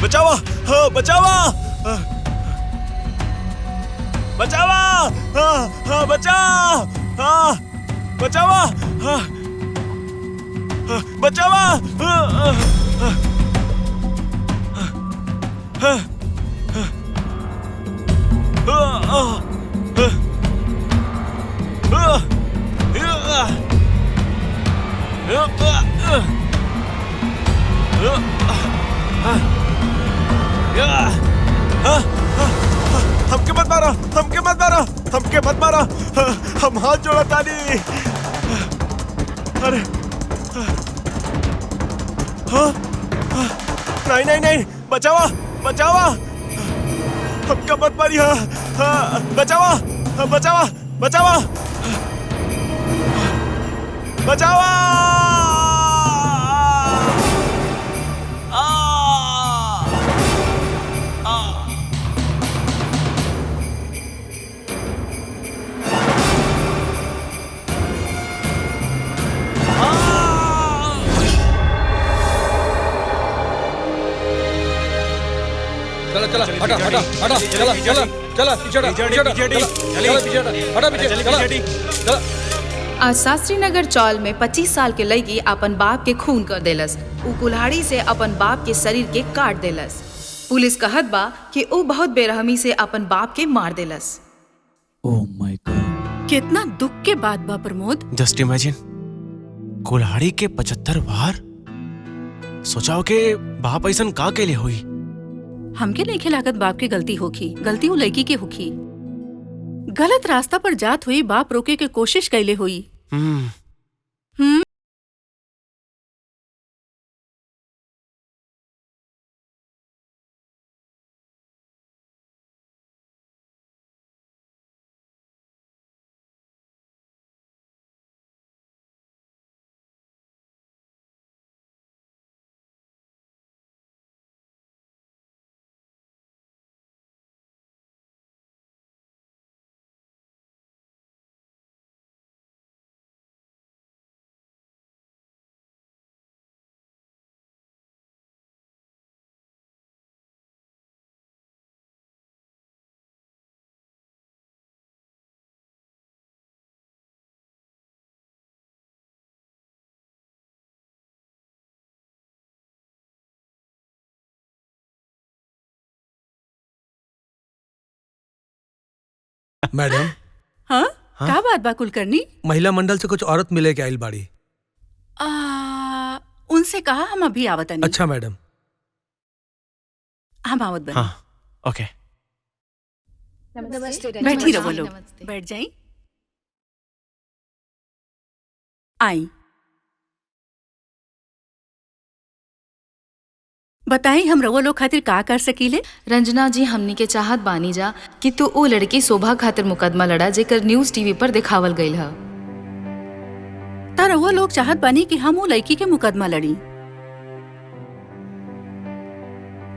बचावा, बचावा, बचावा, बचाव, बचावा, बचावा, हमके मत मारा, हमके मत मारा, हमके मत मारा, हम हाथ जोड़ा ताली। अरे नहीं नहीं नहीं, बचावा, बचावा, हमका मत मारिया, बचावा, बचावा, बचावा, बचावा। चला चला, हटा हटा हटा, चला चला चला, पीछे हटा, पीछे चला। आज शास्त्री नगर चौल में 25 साल के लड़की अपन बाप के खून कर देलस। उ कुल्हाड़ी से अपन बाप के शरीर के काट देलस। पुलिस कहत बा कि उ बहुत बेरहमी से अपन बाप के मार देलस। ओह माय गॉड, कितना दुख के बात बा प्रमोद। जस्ट इमेजिन, कुल्हाड़ी के 75 बार। सोचाओ के बाप ऐसन का के लिए हुई। हमके नहीं लागत बाप की गलती होखी, गलती वो लड़की के होखी। गलत रास्ता पर जात हुई, बाप रोके के कोशिश कैले हुई। मैडम। हाँ? का बात बा कुलकर्णी? महिला मंडल से कुछ औरत मिले के आइल बाड़ी। उनसे कहा हम अभी आवतनी। अच्छा मैडम। हम आवत बनी। हाँ, ओके। बैठी रहो लोग, बैठ जाई। आई बताई, हम रउआ लोग खातिर का कर सकीले? रंजना जी, हमनी के चाहत बानी जा कि तू ओ लड़की शोभा खातिर मुकदमा लड़ा जेकर न्यूज टीवी पर दिखावल गईल है। ता रउआ लोग चाहत बानी कि हम वो लड़की के मुकदमा लड़ी,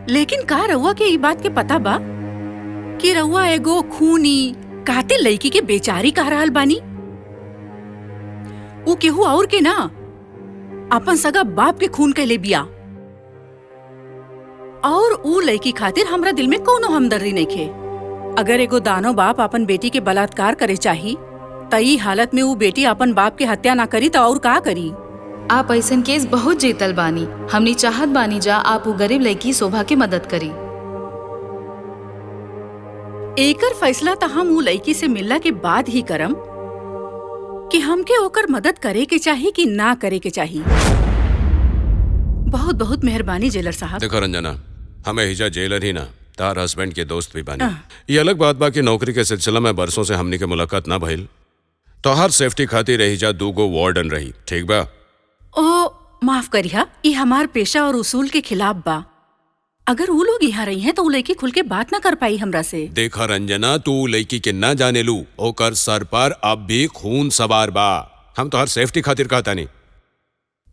लेकिन का रउआ के ई बात के पता बा कि रउआ एगो खूनी कातिल लड़की के बेचारी कह रहल बानी? वो केहू और के ना, अपन सगा बाप के खून कैले बिया। और ऊ लड़की खातिर हमरा दिल में कोनो हमदर्दी नइखे। अगर एगो दानो बाप अपन बेटी के बलात्कार करे चाही त ई हालत में ऊ बेटी अपन बाप के हत्या ना करी त और का करी? आप ऐसन केस बहुत जीतल बानी। हमनी चाहत बानी जा आप ऊ गरीब लड़की शोभा के मदद करी। एकर फैसला त हम ऊ लड़की से मिलला के बाद ही करम कि हमके ओकर मदद करे के चाही कि ना करे के चाही। बहुत बहुत मेहरबानी जेलर साहब। देखो रंजना, हमें हिजा जेलर ही ना, तार हस्बैंड के दोस्त भी बानी। ये अलग बात बा कि नौकरी के सिलसिला में बरसों से हमनी के मुलाकात ना भइल, तो हर सेफ्टी खातिर हिजा 2 गो वार्डन रही। ठीक बा? ओ माफ करिहा, ये हमार पेशा और उसूल के खिलाफ बा। अगर वो लोग यहाँ रही हैं तो वो लड़की खुल के बात ना कर पाई हमरा से। देखा रंजना, तू लड़की के ना जाने लू, ओकर सर पर अब भी खून सवार बा। हम तो हर सेफ्टी खातिर कहता नहीं।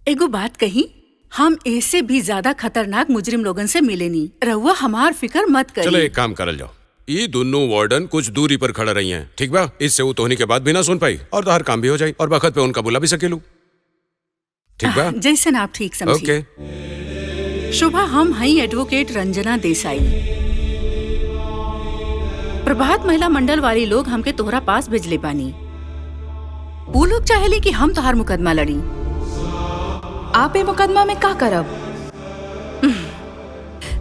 एगो बात कही, हम ऐसे भी ज्यादा खतरनाक मुजरिम लोगन से मिले नहीं। रहुआ हमार फिक्र मत करी। चलो एक काम करल जाओ, ये दोनों वार्डन कुछ दूरी पर खड़ा रही हैं। ठीक बा? इससे वो तोहनी के बात भी ना सुन पाई और तो हर काम भी हो जाए और वक्त पे उनका बुला भी सकेलू। ठीक बा? जैसे आप ठीक समझिए। ओके। शुभा, हम हई एडवोकेट रंजना देसाई। प्रभात महिला मंडल वाली लोग हमके तोहरा पास भेजले बानी। वो लोग चाहेली कि हम तोहार मुकदमा लड़ी। आप ए मुकदमा में का करब?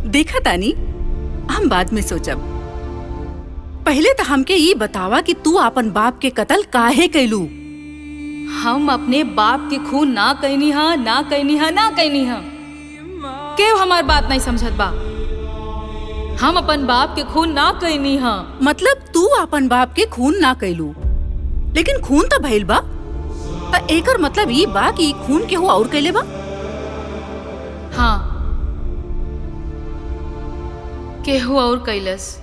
देखा तानी, हम बाद में सोचब। पहले तो हमके ये बतावा कि तू अपन बाप के कत्ल काहे कैलू? हम अपने बाप के खून ना कहनी हा, ना कहनी हा, ना कहनी हा। केव हमार बात नहीं समझत बा। हम अपन बाप के खून ना कहनी हा। मतलब तू अपन बाप के खून ना कैलू, लेकिन खून तो भइल बा। त एकर मतलब ये बा कि खून केहू और कैले बा? हाँ, केहू और कैलस।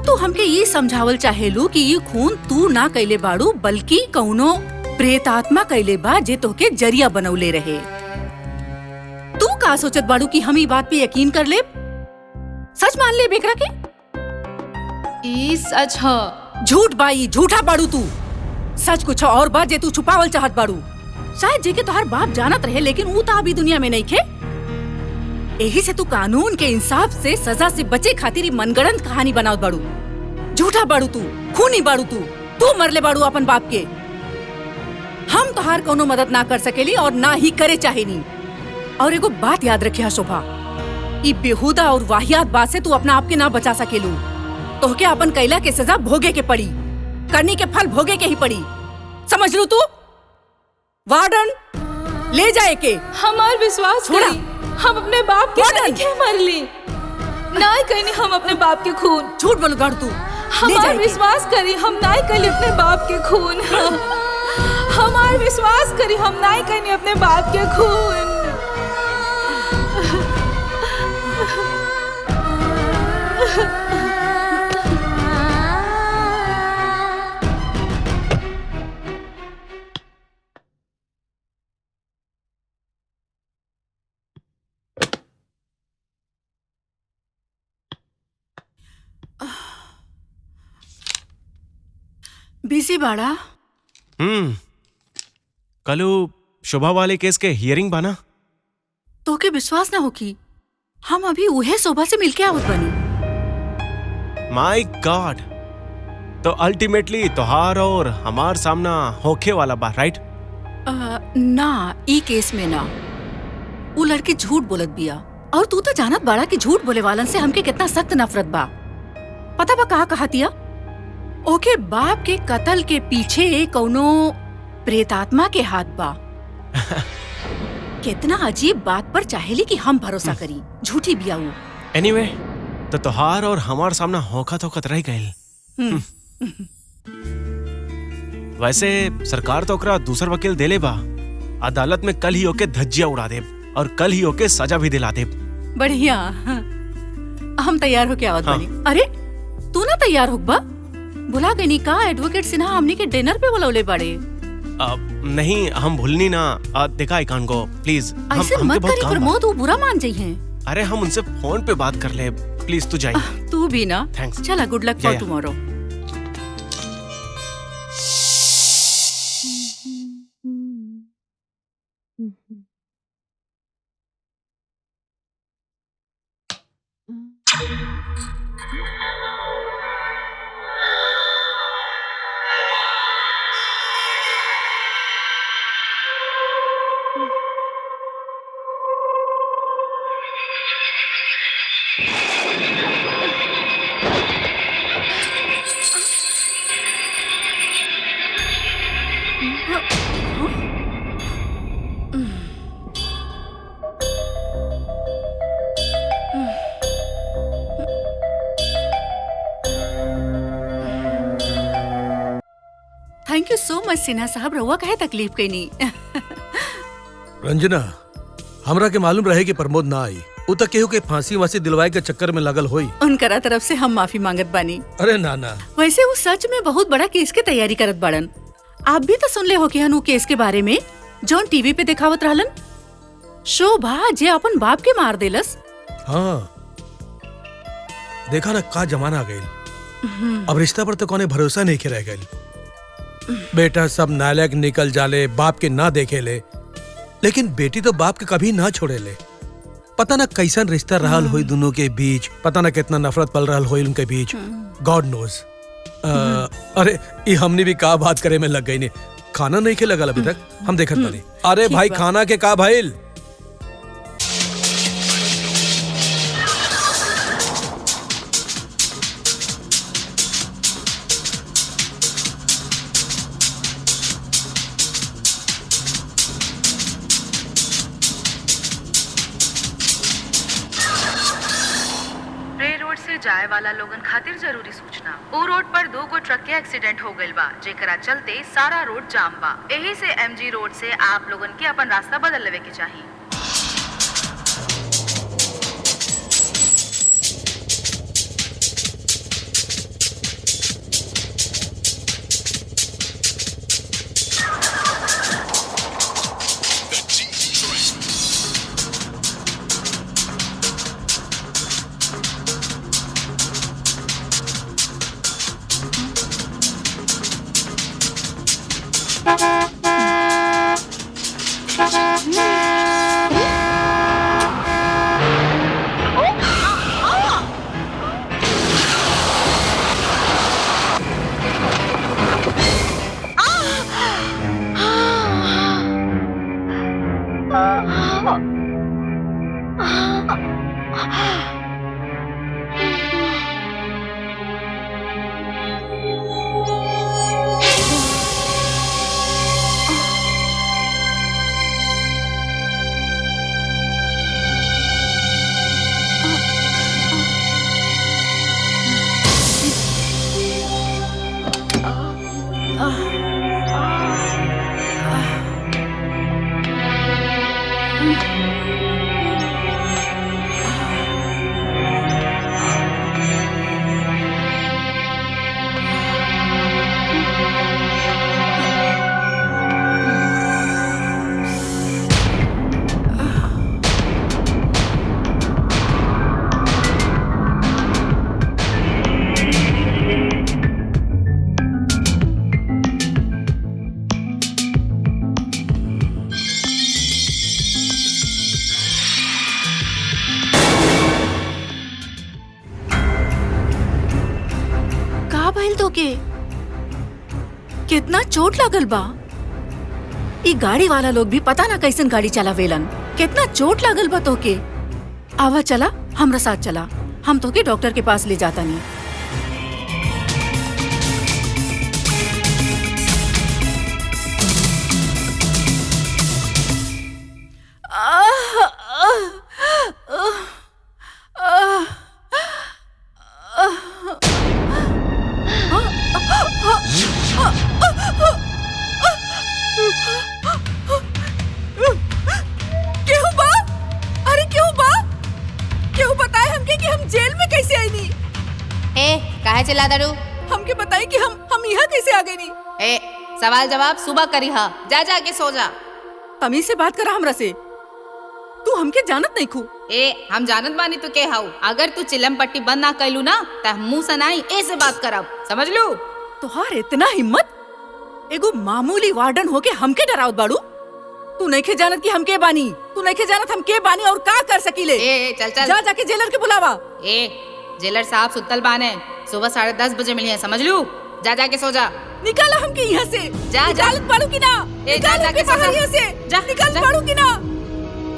तू हमके ये समझावल चाहेलू कि ये खून तू ना कैले बाड़ू, बल्कि कौनो प्रेतात्मा कैले बा जे तोहके जरिया बनौले रहे। तू का सोचत बाड़ू कि हम ई बात पे यकीन कर ले? सच मान ले बेकरा के? ई सच ह। झूठ बाई, झूठा बाड़ू तू। सच कुछ और बात जे तू छुपावल चाहत बाड़ू। शायद जेके तोहार बाप जानत रहे, लेकिन ऊ तो अभी दुनिया में नहीं खे। यही से तू कानून के इंसाफ से सजा से बचे खातिर मनगढ़ंत कहानी बनावत बाड़ू। झूठा बाड़ू तू, खूनी बाड़ू तू मरले बाड़ू अपन बाप के। हम तोहार कोनो मदद ना कर सकेली और ना ही करे चाहेनी। और एगो बात याद रखिया शोभा, ई बेहुदा और वाहियात बात से तू अपना आप के ना बचा सकेलू। तोहके अपन कैला के सजा भोगे के पड़ी, करनी के फल भोगे के ही पड़ी। समझ लू तू? वार्डन ले जाए के। हमार विश्वास करी, हम अपने बाप के नहीं मरली। ना कहनी हम अपने बाप के खून। झूठ बोल गाड़ तू। हमार विश्वास करी, हम ना कहली अपने बाप के खून। हमार विश्वास करी, हम ना कहनी अपने बाप के खून। बिजी बाड़ा? कल शोभा वाले केस के हियरिंग बाना। तोके विश्वास ना होगी, हम अभी उहे शोभा से मिलके आवत बनी। माय गॉड, तो अल्टीमेटली तोहार और हमार सामना होखे वाला बा, राइट? ना, ई केस में ना। वो लड़की झूठ बोलत बिया, और तू तो जानत बाड़ा कि झूठ बोले वालन से हमके कितना सख्त नफरत बा। पता बा कहा कहतिया? ओके बाप के कत्ल के पीछे कौनो प्रेतात्मा के हाथ बा। कितना अजीब बात पर चाहेली कि हम भरोसा करी। झूठी बिया वो। एनीवे, तो तोहार और हमार सामना होखत होखत रह गइल। वैसे सरकार तो ओकरा दूसर वकील देले बा। अदालत में कल ही ओके धज्जिया उड़ा देब और कल ही ओके सजा भी दिला देब। बढ़िया, हम तैयार होके आवत बानी। अरे तू ना तैयार होगा? भुला गई का एडवोकेट सिन्हा हमनी के डिनर पे बुलौले बड़े। नहीं, हम भूलनी ना। देखा आई कांट गो, प्लीज। ऐसे मत करी प्रमोद, वो बुरा मान जाई हैं। अरे हम उनसे फोन पे बात कर ले, प्लीज तू जाइए। तू भी ना। थैंक्स। चला, good luck for tomorrow. Thank you so much Sinha साहब, रहुआ काहे तकलीफ कईनी। रंजना, हमरा के मालूम रहे कि प्रमोद ना आई। उ तक केहू के फांसी वासी दिलवाए के चक्कर में लगल होई। उनकरा तरफ से हम माफी मांगत बानी। अरे ना। वैसे वो सच में बहुत बड़ा केस के तैयारी करत बाड़न। आप भी तो सुन ले हो कि हनु केस के बारे में जौन टीवी पे दिखावत रहलन। शोभा जे अपन बाप के मार देलस। हाँ, देखा ना का जमाना आ गई। अब रिश्ता पर तो कोने भरोसा नहीं के रह गई। बेटा सब नालायक निकल जाले, बाप के ना देखे ले, लेकिन बेटी तो बाप के कभी ना छोड़े ले। पता ना कैसन रिश्ता रहल होई दोनों के बीच, पता ना कितना नफरत पल रहल होई उनके बीच, गॉड नोज। अरे ये हमने भी का बात करे में लग गई ने। खाना नहीं के लगल अभी तक, हम देखत बानी। अरे भाई खाना के का भइल? जाए वाला लोगन खातिर जरूरी सूचना। ओ रोड पर 2 गो ट्रक के एक्सीडेंट हो गइल बा, जेकरा चलते सारा रोड जाम बा। यही से एमजी रोड से आप लोगन के अपन रास्ता बदल लेवे के चाहिए। कितना चोट लागल बा। ई गाड़ी वाला लोग भी पता ना कैसन गाड़ी चलावेलन। कितना चोट लागल बा तोके। आवा चला, हमरा साथ चला, हम तोके डॉक्टर के पास ले जाता नहीं। चिल्ला दारू हमके बताई कि हम यहाँ कैसे आ गए नी। ए सवाल जवाब सुबह करी हा, जा जा के सो जा। तमीज से बात करा हमरा से। तू हमके जानत नहीं खू। ए हम जानत बानी तू के हाउ। अगर तू चिलम पट्टी बंद ना कैलू ना त मुंह से नहीं ऐसे बात करब, समझ लू। तुहार इतना हिम्मत, एगो मामूली वार्डन होके हमके डरावत बाड़ू। तू नहीं जानत कि हम के बानी, तू नहीं जानत हम के बानी और का कर सकीले। ए चल चल जा जाके जेलर के बुलावा। ए जेलर साहब सुतल बाने, सुबह 10:30 बजे मिली है, समझ लू। जा जाके सो जा। निकाला हमके यहाँ से। जा निकाल पाड़ू की ना। निकाल जाके बाहर यहाँ से। जा निकाल पाड़ू की ना।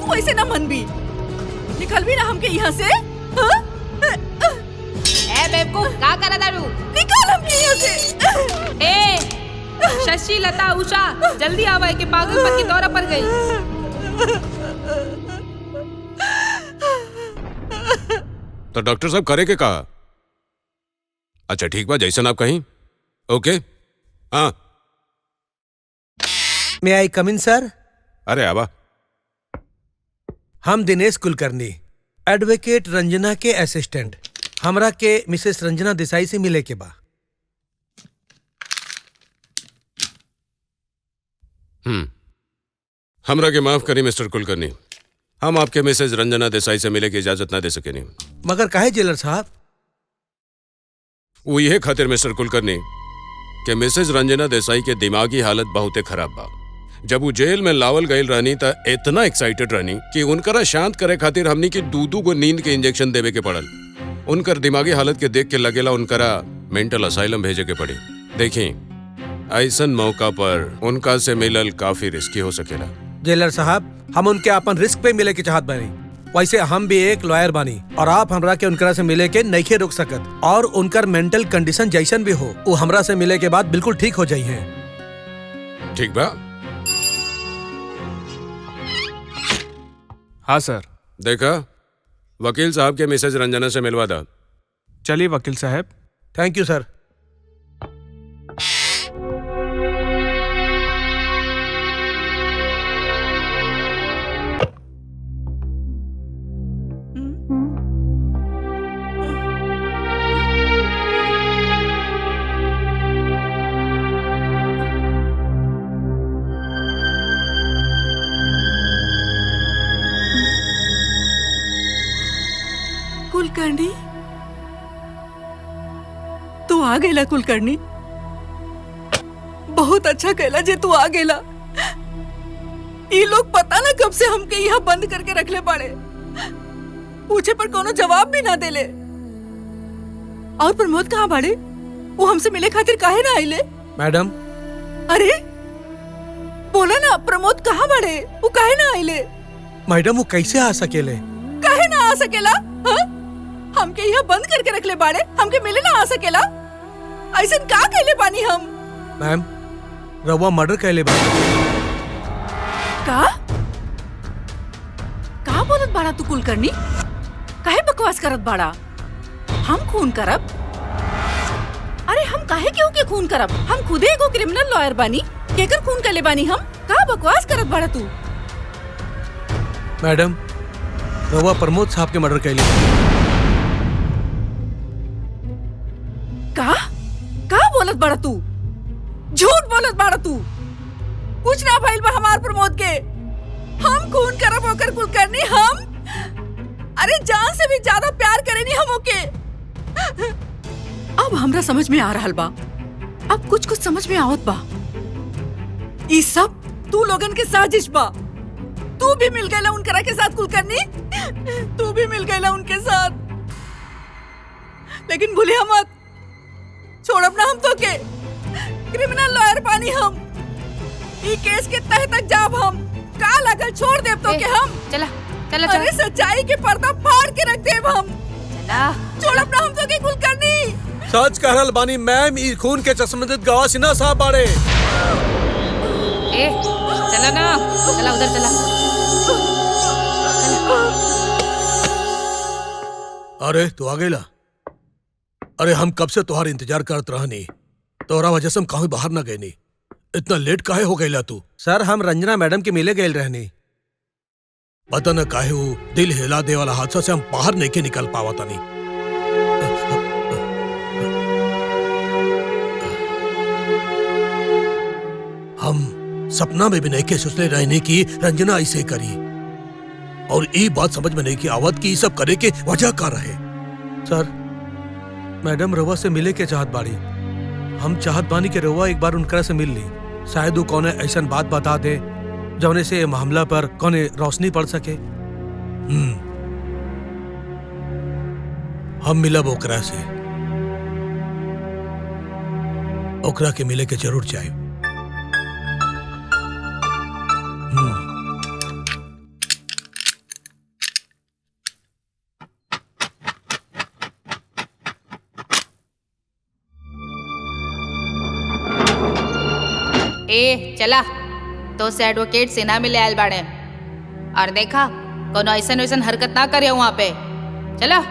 तू ऐसे ना मन भी। निकल भी ना हमके यहाँ से। ए बेवकूफ का करा दारू। निकाल हमके यहाँ से। ए शशि लता उषा जल्दी आवा कि पागलपन की दौरा पड़ गई। तो डॉक्टर साहब करे के कहा? अच्छा ठीक बा, जैसन आप कहीं। ओके हाँ। मे आई कम इन सर? अरे आबा। हम दिनेश कुलकर्णी, एडवोकेट रंजना के असिस्टेंट। हमरा के मिसेस रंजना देसाई से मिले के बा। हमरा के माफ करी मिस्टर कुलकर्णी, हम आपके मिसेज रंजना देसाई से मिले की इजाजत ना दे सके नहीं। मगर काहे जेलर साहब? वो ये खातिर मिस्टर कुलकर्णी कि मिसेज रंजना देसाई के दिमागी हालत बहुते खराब बा। जब वो जेल में लावल गईल रहनी त इतना एक्साइटेड रहनी कि उनकरा शांत करे खातिर हमनी की दूधू को नींद के इंजेक्शन देवे के पड़ल। उनकर दिमागी हालत के देख के लगेला उनकरा मेंटल असाइलम भेजे के पड़ी। देखी, ऐसन मौका पर उनका से मिलल काफी रिस्की हो सकेला। जेलर साहब, हम उनके अपन रिस्क पे मिले के चाहत बानी। वैसे हम भी एक लॉयर बानी और आप हमरा के उनकरा से मिले के नइखे रोक सकत। और उनकर मेंटल कंडीशन जैसन भी हो, वो हमरा से मिले के बाद बिल्कुल ठीक हो जाई हैं। ठीक बा? हाँ सर। देखा, वकील साहब के मिसेज रंजना से मिलवा दा। चलिए वकील साहब। थैंक यू सर। कुलकर्णी, तू आ गेला। कुलकर्णी, बहुत अच्छा कहला जे तू आ गेला। ये लोग पता ना कब से हमके यहाँ बंद करके रखले पड़े, पूछे पर कोनो जवाब भी ना देले। और प्रमोद कहाँ बाड़े? वो हमसे मिले खातिर काहे ना आइले? मैडम। अरे बोला ना, प्रमोद कहाँ बाड़े? वो काहे ना आइले? मैडम, वो कैसे आ सकेले? काहे ना आ सकेला? हाँ? हमके यहाँ बंद करके रखले बाड़े, हमके मिले ना आ सकेला? ऐसन का कहले बानी हम? मैम, रवा मर्डर कहले बा। का बोलत बाड़ा तू कुलकर्णी? काहे बकवास करत बाड़ा? हम खून करब? अरे हम काहे क्यों के खून करब? हम खुदे एगो क्रिमिनल लॉयर बानी। केकर खून कहले बानी हम? का बकवास करत बाड़ा तू? मैडम, रवा प्रमोद साहब के मर्डर कहले। का बोलत बाड़ा तू? झूठ बोलत बाड़ा तू। कुछ ना भइल बा हमार प्रमोद के। हम खून करब ओकर कुलकर्णी, हम? अरे जान से भी ज्यादा प्यार करेनी हम ओके। अब हमरा समझ में आ रहल बा, अब कुछ कुछ समझ में आवत बा। ई सब तू लोगन के साजिश बा। तू भी मिल गईला उनकरा के साथ कुलकर्णी, तू भी मिल गईला उनके साथ। लेकिन भूलिया मत, छोड़ब ना हम तो के। क्रिमिनल लॉयर बानी हम। ई केस के तह तक जाब हम। का लागल छोड़ देब तो के हम। चला चला अरे चला सच्चाई के पर्दा फाड़ के रख देब हम। चला। छोड़ब ना हम तो के कुलकर्णी। सच कह रहल बानी मैम, ई खून के संबंधित गवाह सिन्हा साहब बाड़े। ए चला ना, चला उधर चला। अरे तू आ गईला? अरे हम कब से तुम्हारा इंतजार करत रहनी। तोरा वजह से हम कहीं बाहर ना गए नी। इतना लेट काहे हो गईला तू? सर, हम रंजना मैडम के मिले गए रहनी। पता न काहे वो दिल हिला दे वाला हादसा से हम बाहर नहीं के निकल पावा तानी। हम सपना में भी नहीं के सोचले रहने की रंजना ऐसे करी। और ये बात समझ में नहीं की आवत की सब करे के वजह का रहे। सर, मैडम रवा से मिले के चाहत बाड़ी। हम चाहत बानी के रवा एक बार उनकरा से मिल ली। शायद वो कौने ऐसन बात बता दे जौने से मामला पर कौने रोशनी पड़ सके। हम मिलब ओकरा से। ओकरा के मिले के जरूर चाहे। ए चला, तो से एडवोकेट से ना मिले आयल बाड़े। और देखा, कोनो ऐसन वैसन हरकत ना करे वहां पे। चला।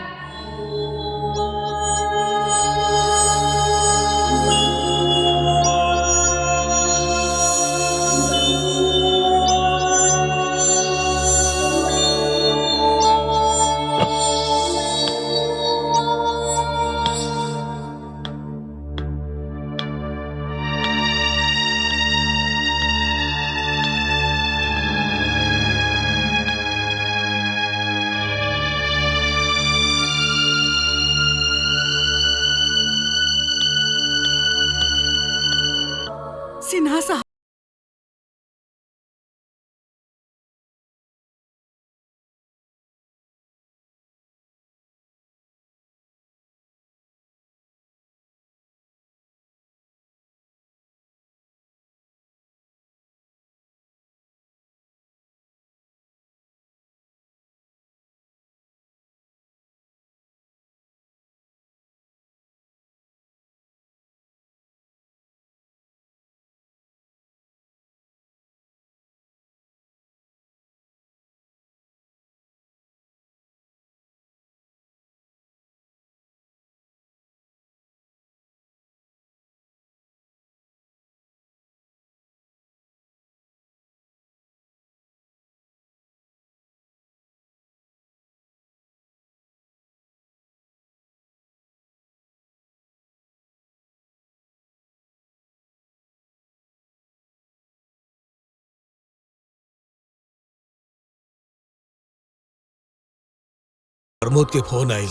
प्रमोद के फोन आई।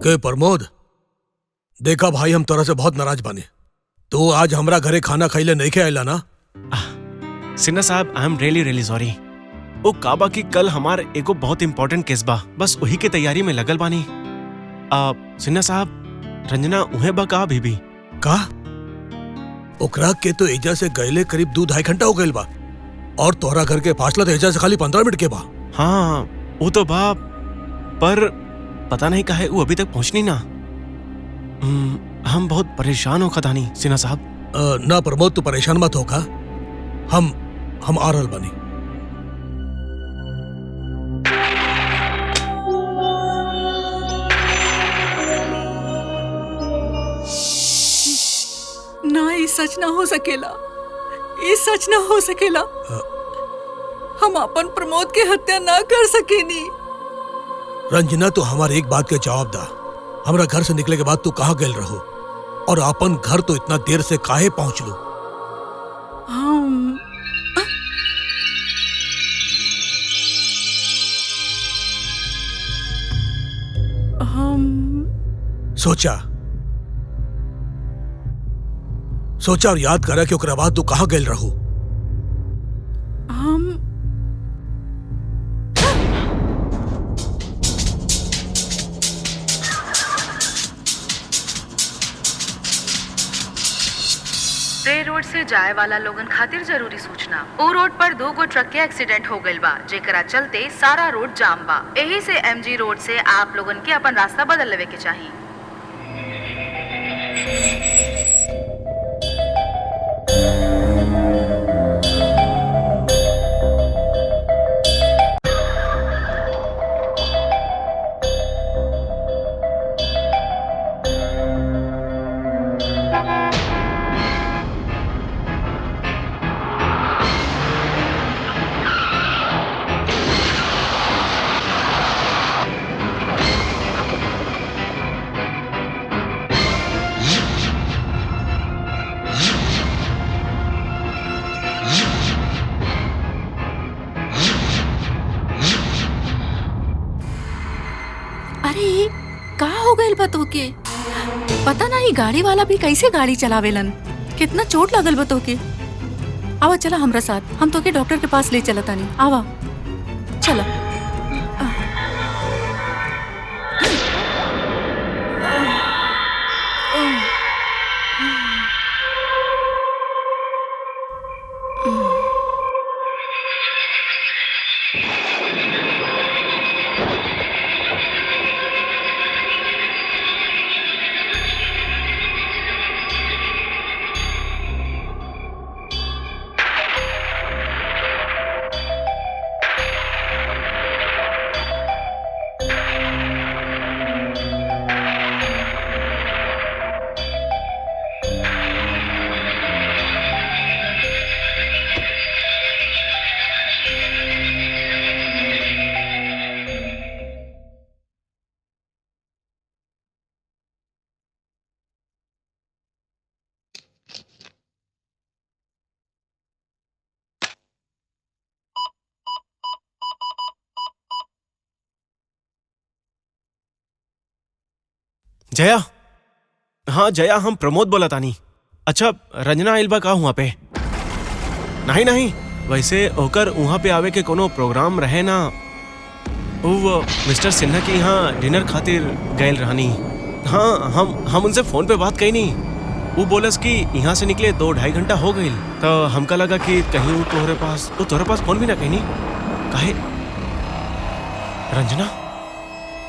के प्रमोद, देखा भाई हम तोरा से बहुत नाराज बानी। तू आज हमरा घरे खाना खाइले नहीं आइला ना? सिन्हा साहब, I am really really sorry. ओ काबा की कल हमार एगो बहुत इंपॉर्टेंट केस बा, बस वही के तैयारी में लगल बानी। सिन्हा साहब, रंजना उहे बा का अभी भी? का? ओकरा के तो एजा से गईले करीब 2-2.5 घंटा हो गइल बा, और तोहरा घर के फासला तो एजा से खाली 15 मिनट के बा। हाँ वो तो बा, पर पता नहीं काहे वो अभी तक पहुंचनी ना। हम बहुत परेशान हो खदानी सिन्हा साहब। ना प्रमोद, तू परेशान मत होगा, हम आ रहल बानी। ना, ये सच ना हो सकेला, ये सच ना हो सकेला। हम अपन प्रमोद के हत्या ना कर सकेनी। रंजना, तो हमारे एक बात के जवाब दा। हमरा घर से निकले के बाद तू कहाँ गेल रहो, और अपन घर तो इतना देर से काहे पहुँच लो? सोचा और याद करा कि ओकरा बाद तू कहाँ गेल रहो। रे रोड से जाए वाला लोगन खातिर जरूरी सूचना। ओ रोड पर 2 गो ट्रक के एक्सीडेंट हो गइल बा, जेकरा चलते सारा रोड जाम बा। यही से MG रोड से आप लोगन के अपन रास्ता बदल लेवे के चाहिए। अरे का हो गइल बा तोके? पता नहीं गाड़ी वाला भी कैसे गाड़ी चलावेलन, कितना चोट लगल बा तोके। आवा चला हमरा साथ, हम तोके डॉक्टर के पास ले चलतानी। आवा चला। जया, हाँ जया, हम प्रमोद बोला तानी। अच्छा, रंजना आइल बा का वहाँ पे? नहीं, वैसे होकर वहाँ पे आवे के कोनो प्रोग्राम रहे ना। वो मिस्टर सिन्हा के यहाँ डिनर खातिर गैल रहनी। हाँ, हम उनसे फोन पे बात कही नहीं। वो बोलस कि यहाँ से निकले 2-2.5 घंटा हो गई, तो हमका लगा कि कहीं वो तोहरे पास फोन भी ना कही नहीं। काहे?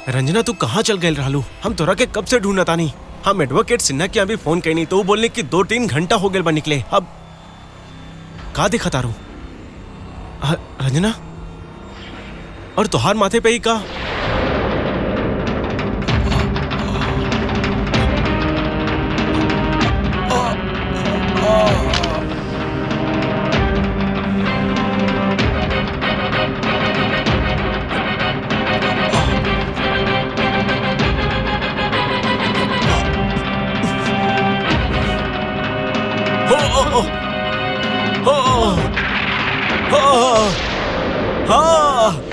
रंजना तू कहाँ चल गए रहलू? हम तोरा के कब से ढूंढता नहीं। हम एडवोकेट सिन्हा के अभी फोन कही तो वो बोलने की 2-3 घंटा हो गए बा निकले। अब का दिखा तारू? रंजना, और तुहार माथे पे ही का? हाँ, हाँ।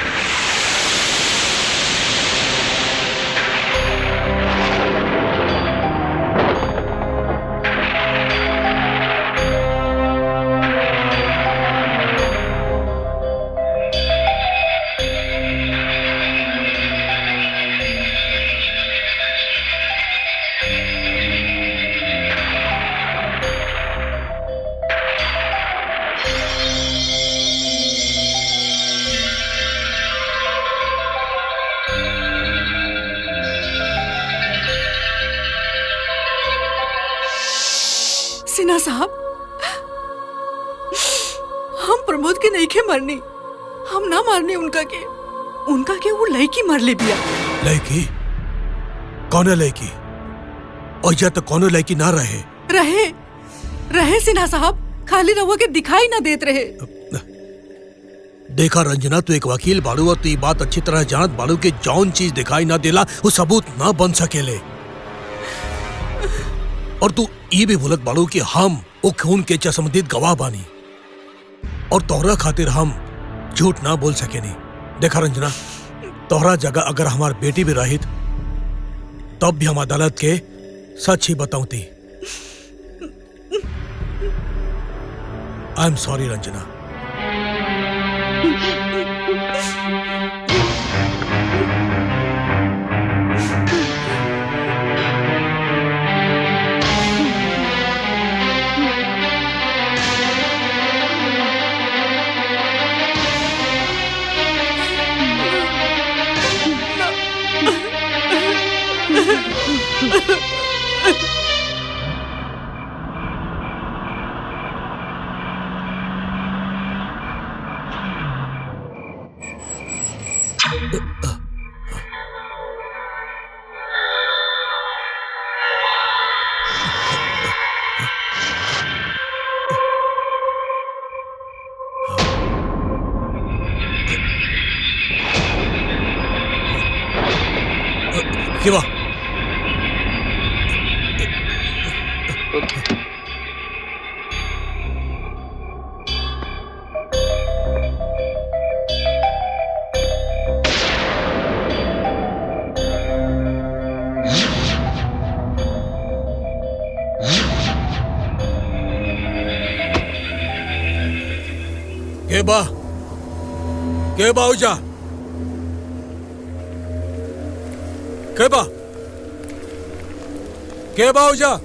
सिन्हा साहब, हम प्रमोद के नहीं के मरनी, हम ना मारने उनका के वो लड़की मर ले बिया। लड़की? कौन है लड़की? और या तो कौन लड़की ना रहे सिन्हा साहब, खाली रहुआ के दिखाई ना देत रहे। देखा रंजना, तू एक वकील बाड़ू और तू ये बात अच्छी तरह जानत बाड़ू के जौन चीज दिखाई ना देला वो सबूत ना बन सकेले। और तू ये भी भूलत बाड़ू कि हम वो खून के संबंधित गवाह बानी और तोहरा खातिर हम झूठ ना बोल सके नहीं। देखा रंजना, तोहरा जगह अगर हमार बेटी भी रहित तब भी हम अदालत के सच ही बताऊती। I am sorry Ranjana. Kiva. Keba uja. Keba uja.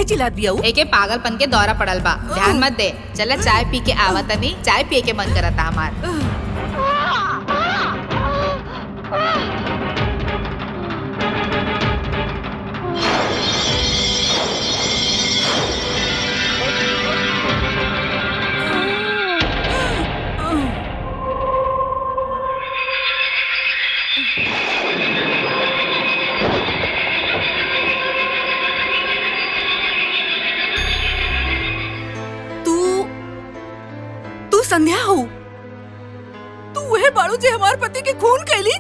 चिल्लात बिया एके पागलपन के दौरा पड़ल बा, ध्यान मत दे। चला चाय पी के आवत नहीं, चाय पिए के मन करता हमार। संध्या हो, तू वह बाड़ू जे हमार पति के खून कैली।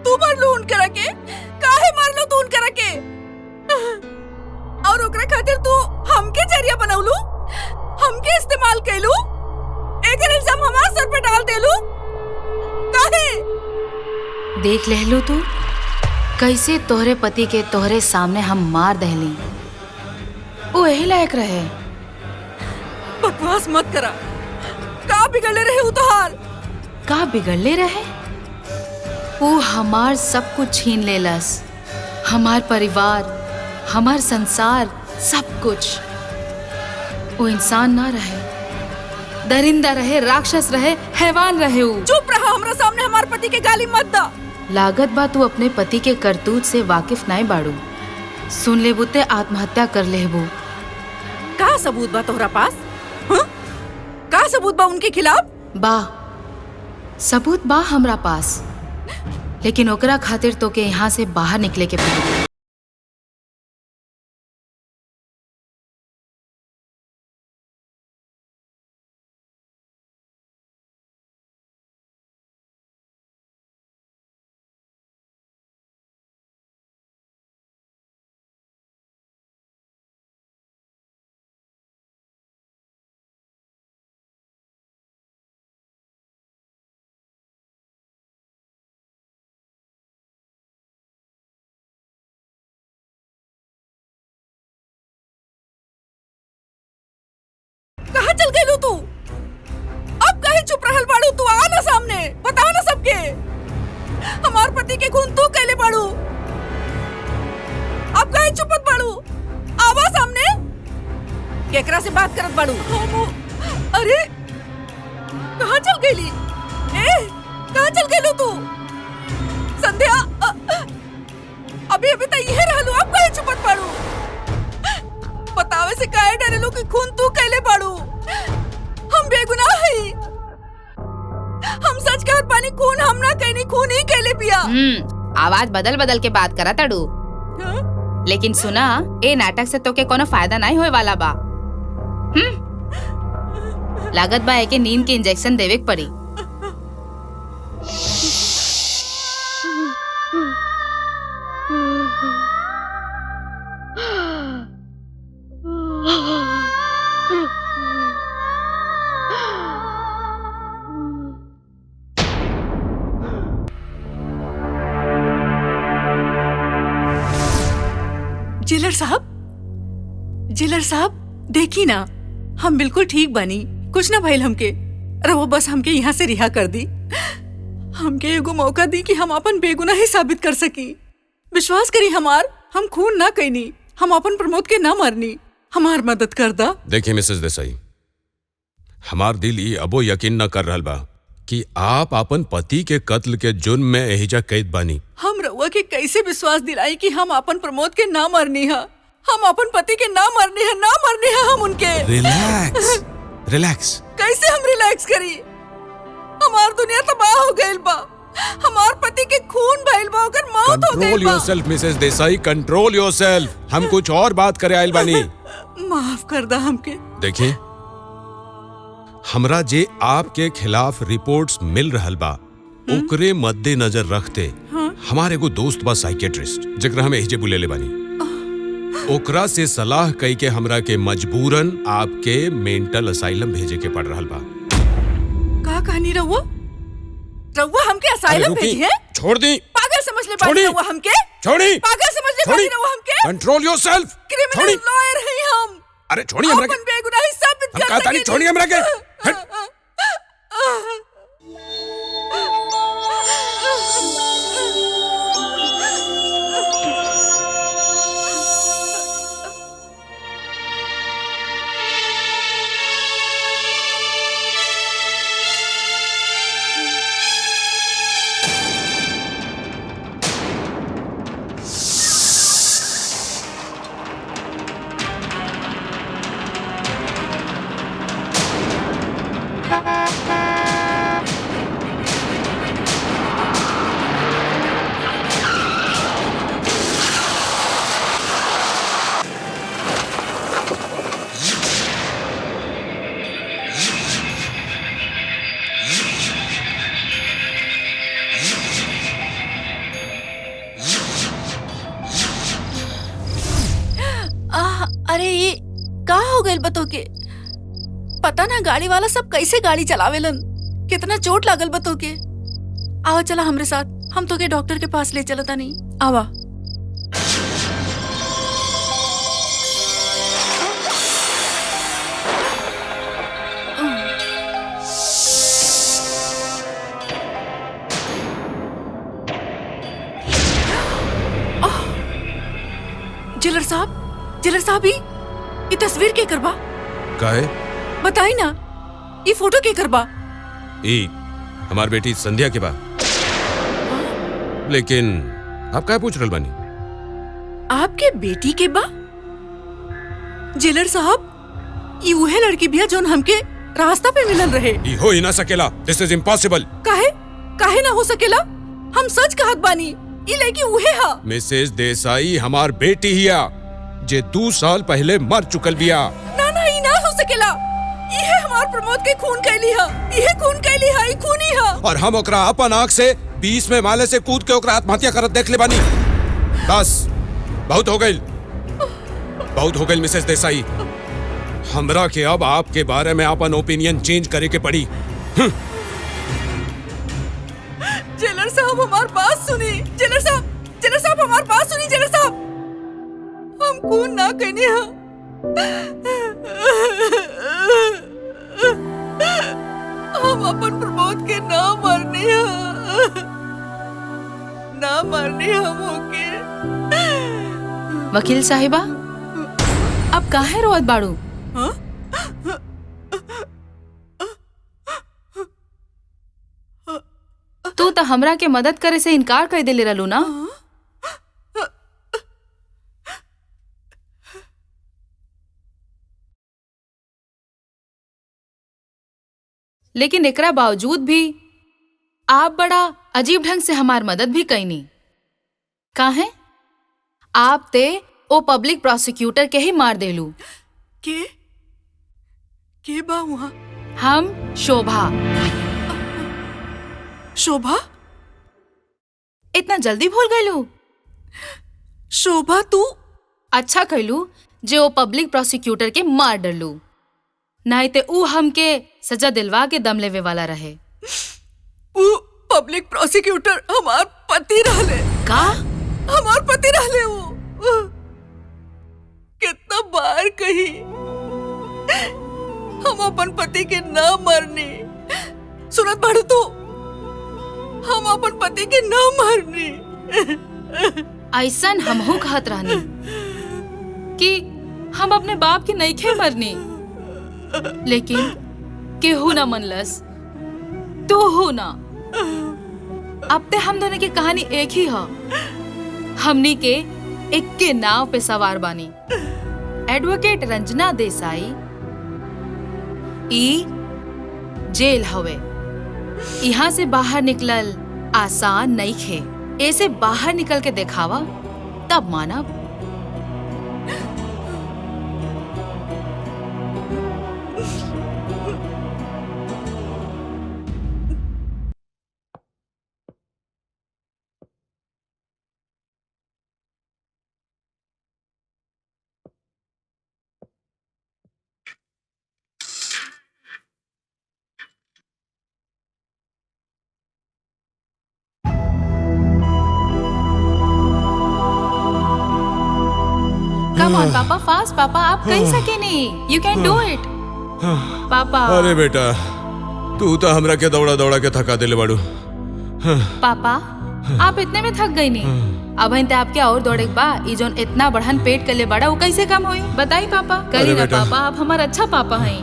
तू मारलू उनकरा के, काहे मारलू तू उनकरा के? और ओकरा खातिर तू हमके जरिया बनौलू, हमके इस्तेमाल कैलू, एकर इल्जाम हमार सर पे डाल देलू। काहे? देख लेहलू तू कैसे तोहरे पति के तोहरे सामने हम मार दहली। वो यही लायक रहे। बकवास मत करा। का बिगड़ले रहे वो तोहार? का बिगड़ले रहे? वो हमार सब कुछ छीन लेलस, हमार परिवार, हमार संसार, सब कुछ। वो इंसान ना रहे, दरिंदा रहे, राक्षस रहे, हैवान रहे। वो चुप रहा, हमरा सामने हमार पति के गाली मत दा। लागत बा तू अपने पति के करतूत से वाकिफ नहीं बाड़ू। सुन ले बुते आत्महत्या कर लेबू। का सबूत बा तोहरा पास? हाँ? का सबूत बा उनके खिलाफ? बा सबूत बा हमरा पास, लेकिन ओकरा खातिर तो के यहाँ से बाहर निकले के पड़ी। कहाँ चल गई तू? अब कहीं चुप रहल बाड़ू? तू आ ना सामने, बताओ ना सबके। हमार पति के खून तू कैले बाड़ू। अब कहीं चुपत बाड़ू? आवा सामने। केकरा से बात करत बाड़ू? अरे कहाँ चल गई? कहाँ चल गई तू? संध्या, अभी अभी तो यही रहलू, अब कहीं चुपत बाड़ू? बतावे से काहे डरेलू कि खून तू कैले बाड़ू? हम बेगुनाह हई। हम सच कहत बानी, खून हम ना कैनी, खून ही कैले पिया। आवाज बदल बदल के बात करा तड़ू। लेकिन सुना, ए नाटक से तो के कोनो फायदा नहीं होए वाला बा। लागत बा एके नींद के इंजेक्शन देवे के पड़ी। जेलर साहब, देखी ना, हम बिल्कुल ठीक बनी, कुछ ना भइल हमके। रहो बस हमके यहाँ से रिहा कर दी। हमके एगो मौका दी कि हम अपन बेगुनाही साबित कर सकी। विश्वास करी हमार, हम खून ना कैनी, हम अपन प्रमोद के ना मारनी। हमार मदद कर दा। देखिए मिसेस देसाई, हमार दिल ये अबो यकीन न कर रहल बा कि आप अपन पति के कत्ल के जुर्म में एहिजा कैद बानी। हम रउआ के कैसे विश्वास दिलाई कि हम अपन प्रमोद के ना मरनी है? हम अपन पति के ना मरनी है हम उनके। Relax, relax. कैसे हम रिलैक्स करी? हमार दुनिया तबाह हो गइल बा, हमार पति के खून भइल बा, ओकर मौत हो गइल बा। Control yourself Mrs Desai, control yourself. हम कुछ और बात करे आइल बानी। माफ कर दा हमके। देखिए, हमरा जे आपके खिलाफ रिपोर्ट्स मिल रहल बा, ओकरे मद्देनजर रखते हमारे एगो दोस्त बा साइकियाट्रिस्ट, जेकरा हम एहिजे बुलेले बानी। ओकरा से सलाह कई के हमरा के मजबूरन आपके मेंटल असाइलम भेजे के पड़ रहल बा। का कहानी रहुआ हमके असाइलम भेजी है? छोड़ दी। पागल समझ ले बानी रहुआ हमके? छोड़ी। पागल समझ ले बानी रहुआ हमके? Control yourself. क्रिमिनल लॉयर हैं हम। अरे छोड़िए हमरा के। अपन बेगुनाही साबित कर सके। छोड़िए हमरा के। अरे ये का हो गइल बतो के? पता ना गाड़ी वाला सब कैसे गाड़ी चलावेलन, कितना चोट लागल बतो के। आवा चला हमरे साथ, हम तो के डॉक्टर के पास ले चलता नहीं। आवा। जिलर साहब ये तस्वीर के करबा? काहे? बताई ना, ये फोटो के करबा? ई हमार बेटी संध्या के बा। लेकिन आप क्या पूछ रहल बानी? आपके बेटी के बा? जिलर साहब ये उहे लड़की बिया जोन हमके रास्ता पे मिलल रहे। ई हो ही ना सकेला। दिस इज इम्पॉसिबल। काहे ना हो सकेला? हम सच कहत बानी, ये लड़की उहे हा। मिसेज देसाई हमार बेटी हिया जे 2 साल पहले मर चुकल बिया। ना ये ना हो सकेला। ये हमार प्रमोद के खून कैली हा, ये खून कैली हा, ये खूनी हा। और हम ओकरा अपन आँख से 20 में माले से कूद के ओकरा आत्महत्या करत देख ले बानी। बस बहुत हो गइल मिसेज देसाई। हमरा के अब आपके बारे में अपन ओपिनियन चेंज करे के पड़ी। जेलर साहब हमार बात सुनी। जेलर साहब हमार बात सुनी। जेलर साहब हम खून ना कहने हा। हम अपन प्रमोद के ना मरने हम होके। वकील साहिबा, अब काहे रोत बाड़ू? हाँ? तू तो हमरा के मदद करे से इनकार कर देले रहलू ना? लेकिन एकरा बावजूद भी आप बड़ा अजीब ढंग से हमार मदद भी कईनी। काहे? आप ते ओ पब्लिक प्रोसिक्यूटर के ही मार देलू। के बा वहाँ? हम शोभा। शोभा? इतना जल्दी भूल गईलू? शोभा तू? अच्छा कहलू जे ओ पब्लिक प्रोसिक्यूटर के मार डरलू, नहीं ते ऊ हमके सजा दिलवा के दम लेवे वाला रहे। वो पब्लिक प्रोसिक्यूटर हमार पति रहले। का? हमार पति रहले वो। कितना बार कही हम अपन पति के ना मरने। सुनत बाड़ू तू? हम अपन पति के ना मरने। ऐसन हमहू कहत रहनी कि हम अपने बाप के नइखे मरनी, लेकिन केहू ना मनलस। तू हो ना। अब ते हम दोनों की कहानी एक ही है। हमनी के एक के नाव पे सवार बानी। एडवोकेट रंजना देसाई। ई जेल हवे। यहाँ से बाहर निकलल आसान नहीं खे। ऐसे बाहर निकल के दिखावा, तब मानब। Come on, पापा, फास्ट पापा, आप कर सके नहीं। You can do it, पापा। अरे बेटा, तू तो हमरा के दौड़ा दौड़ा के थका देले बाड़ू। पापा, आप इतने में थक गई नहीं? अब इनते आपके और दौड़े के बा। ई जोन इतना बढ़न पेट के लिए बड़ा, वो कैसे कम हुई? बताई पापा। करी ना पापा, आप हमारा अच्छा पापा हैं।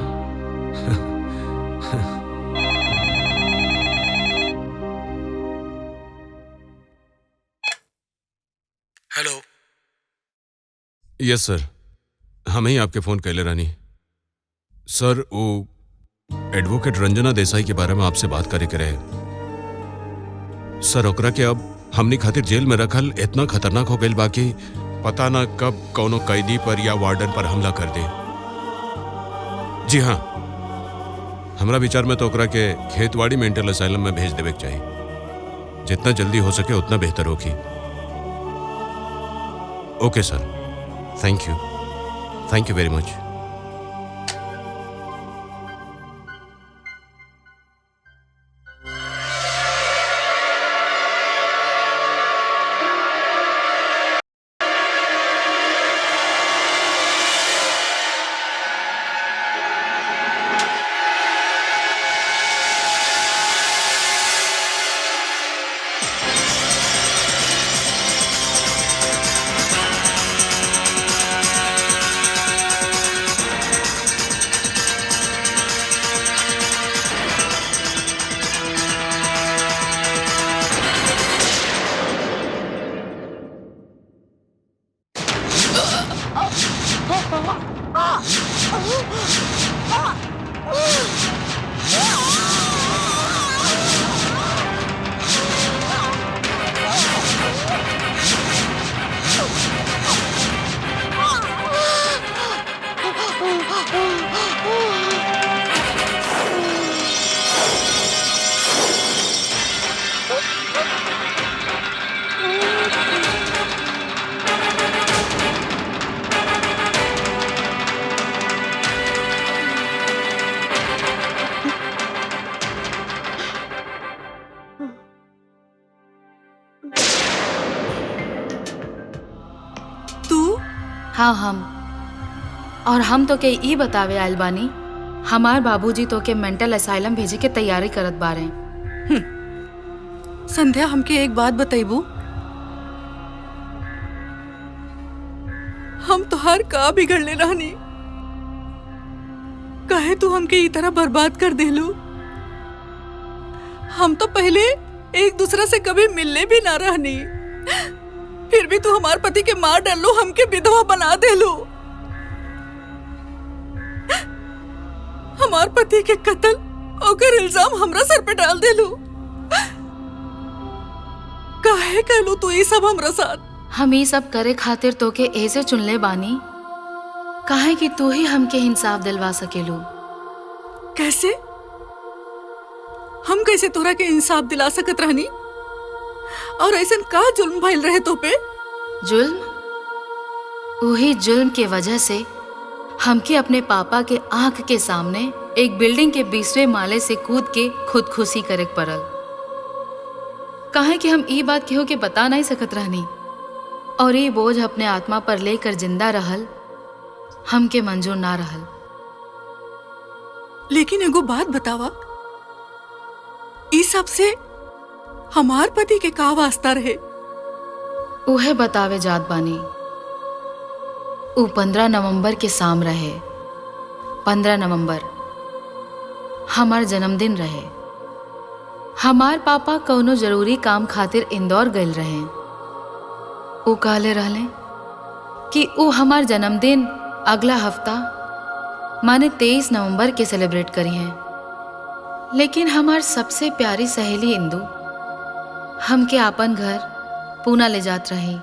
हेलो। यस सर, हम ही आपके फोन कैले रानी। सर, वो एडवोकेट रंजना देसाई के बारे में आपसे बात करे के रहे। सर, ओकरा के अब हमनी खातिर जेल में रखल इतना खतरनाक हो गइल बाकी पता ना कब कौनो कैदी पर या वार्डन पर हमला कर दे। जी हाँ, हमरा विचार में तो ओकरा के खेतवाड़ी मेंटल असाइलम में भेज देवे के चाहिए। जितना जल्दी हो सके उतना बेहतर होगी। Okay sir, thank you. Thank you very much. हाँ हम तो के ई बतावे आइल बानी हमार बाबूजी तो के मेंटल असाइलम भेजे के तैयारी करत बारे। संध्या हमके एक बात बताइबू, हम तोहार का बिगड़ले रहनी, काहे तू हमके ई तरह बर्बाद कर देलू। हम तो पहले एक दूसरा से कभी मिलने भी ना रहनी, फिर भी तू हमार पति के मार डालो, हमके विधवा बना देलू। हमार पति के कत्ल ओकर इल्जाम हमरा सर पे डाल देलू। काहे कहलू तू ये सब हमरा साथ? हम ये सब करे खातिर तो के ऐसे चुनले बानी काहे कि तू ही हमके इंसाफ दिलवा सकेलू। कैसे? हम कैसे तोरा के इंसाफ दिला सकत रहनी? और ऐसन का जुल्म भइल रहे तो पे? जुल्म? वही जुल्म के वजह से हमके अपने पापा के आंख के सामने एक बिल्डिंग के 20वें माले से कूद के खुदकुशी करे पड़ल। काहे कि हम ई बात केहू के बता नहीं सकत रहनी और ये बोझ अपने आत्मा पर लेकर जिंदा रहल हमके मंजूर ना रहल। लेकिन एगो बात बतावा, ई सब से हमार पति के का वास्ता रहे? उहे बतावे जात बानी। उ 15 नवंबर के शाम रहे। 15 नवंबर हमार जन्मदिन रहे। हमार पापा कौनो जरूरी काम खातिर इंदौर गए रहे। उ कहले रहले कि उ हमार जन्मदिन अगला हफ्ता माने 23 नवंबर के सेलिब्रेट करी हैं। लेकिन हमार सबसे प्यारी सहेली इंदु हमके आपन घर पूना ले जात रही।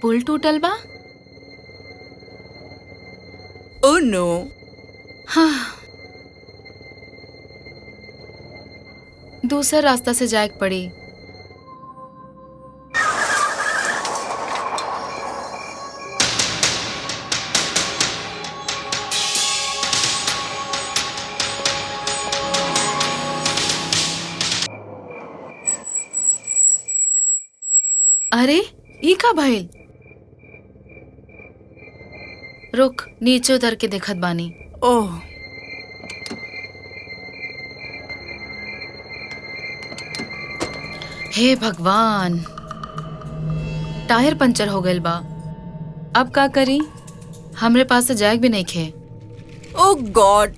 पुल टूटल बा? Oh no. हाँ, दूसरा रास्ता से जाए पड़ी। अरे ई का भइल? रुक, नीचे उतर के देखत बानी। ओह, हे भगवान, टायर पंचर हो गइल बा। अब का करी? हमरे पास से जैक भी नहीं खे। ओह गॉड।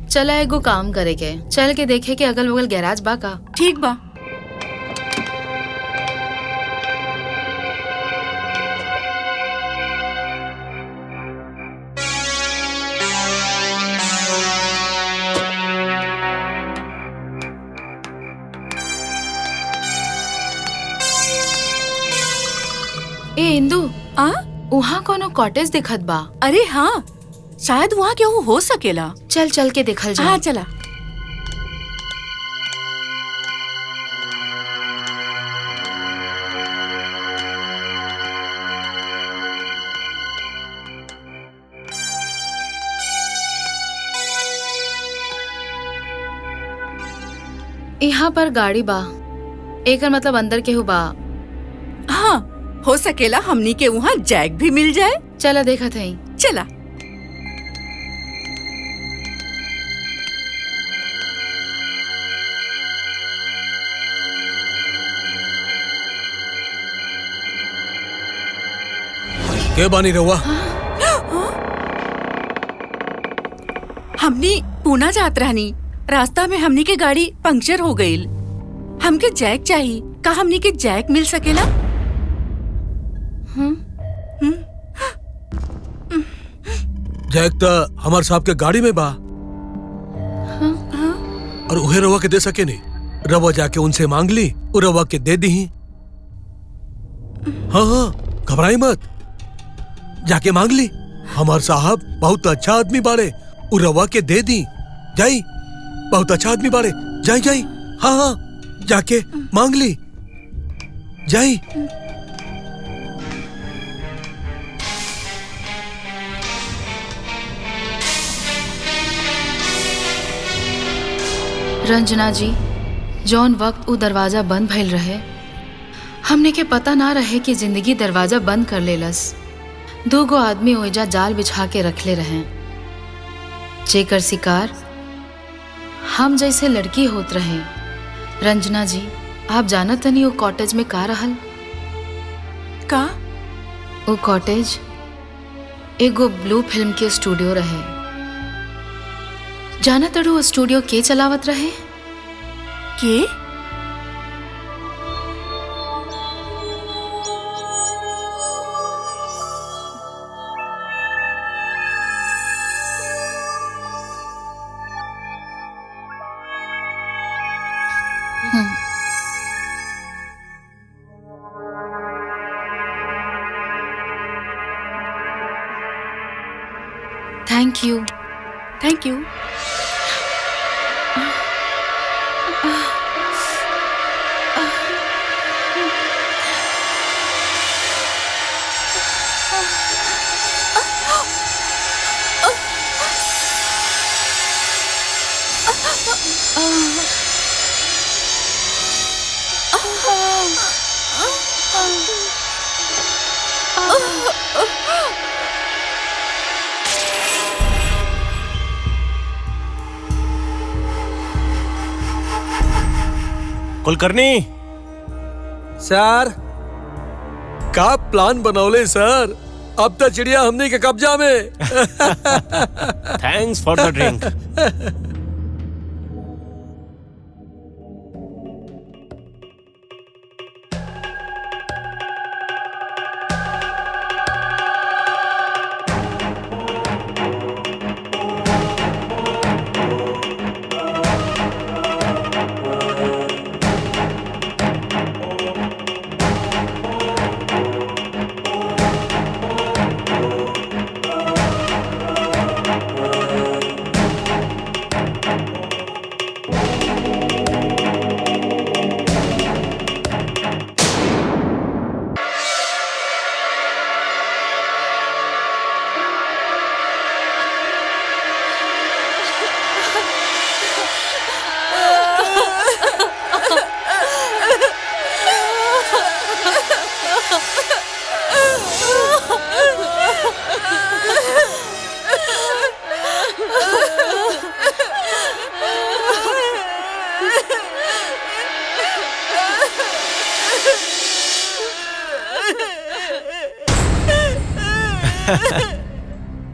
चला एगो काम करे के, चल के देखे कि अगल बगल गैराज बा का। ठीक बा। ए इंदु, आ? वहाँ कोनो कॉटेज दिखत बा। अरे हाँ, शायद वहाँ केहू हो सकेला। चल चल के देखल जा। हाँ चला। यहाँ पर गाड़ी बा, एकर मतलब अंदर केहू बा। हाँ, हो सकेला हमनी के वहाँ जैक भी मिल जाए। चला देखत हई। चला। के बानी रहुआ? हमनी पूना जात रहनी, रास्ता में हमनी के गाड़ी पंक्चर हो गईल। हमके जैक चाहिए, का हमनी के जैक मिल सकेला? जैक तो हमार साहब के गाड़ी में बा। और उहे रवा के दे सके नहीं। रवा जाके उनसे मांग ली, वो रवा के दे दी। हाँ हाँ, घबराई मत, जाके मांग ली। हमार साहब बहुत अच्छा आदमी बाड़े, वो रवा के दे दी। जाई, बहुत अच्छा आदमी बाड़े। जाई जाई, हाँ हाँ, जाके मांग ली। जाई। रंजना जी, जौन वक्त वो दरवाजा बंद भइल रहे, हमने के पता ना रहे कि जिंदगी दरवाजा बंद कर लेलस। 2 गो आदमी ओइजा जाल बिछा के रखले रहे, जेकर शिकार हम जैसे लड़की होत रहे। रंजना जी, आप जानत तनी वो कॉटेज में का रहल? का? वो कॉटेज एगो ब्लू फिल्म के स्टूडियो रहे। जानत तड़ू वो स्टूडियो के चलावत रहे? के? Thank you. Thank you. Kulkarni sir, का प्लान बनौले सर? अब तो चिड़िया हमने के कब्जा में। Thanks for the drink.